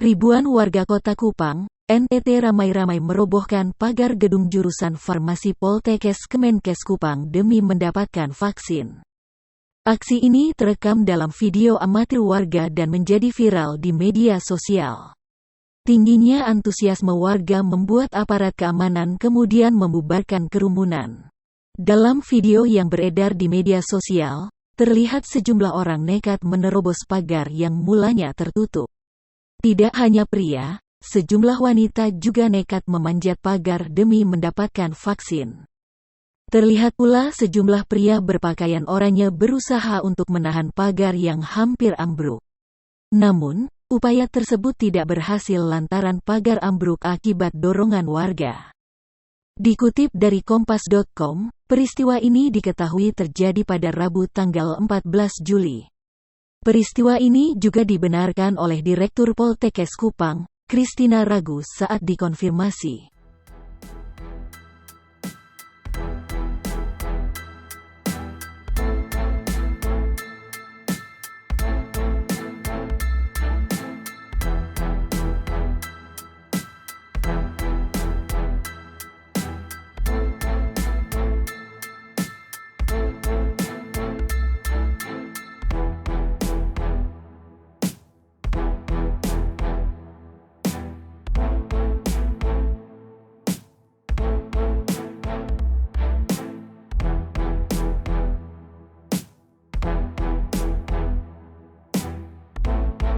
Ribuan warga Kota Kupang, NTT ramai-ramai merobohkan pagar gedung jurusan Farmasi Poltekkes Kemenkes Kupang demi mendapatkan vaksin. Aksi ini terekam dalam video amatir warga dan menjadi viral di media sosial. Tingginya antusiasme warga membuat aparat keamanan kemudian membubarkan kerumunan. Dalam video yang beredar di media sosial, terlihat sejumlah orang nekat menerobos pagar yang mulanya tertutup. Tidak hanya pria, sejumlah wanita juga nekat memanjat pagar demi mendapatkan vaksin. Terlihat pula sejumlah pria berpakaian oranye berusaha untuk menahan pagar yang hampir ambruk. Namun, upaya tersebut tidak berhasil lantaran pagar ambruk akibat dorongan warga. Dikutip dari Kompas.com, peristiwa ini diketahui terjadi pada Rabu tanggal 14 Juli. Peristiwa ini juga dibenarkan oleh Direktur Poltekkes Kupang, Christina Ragu saat dikonfirmasi.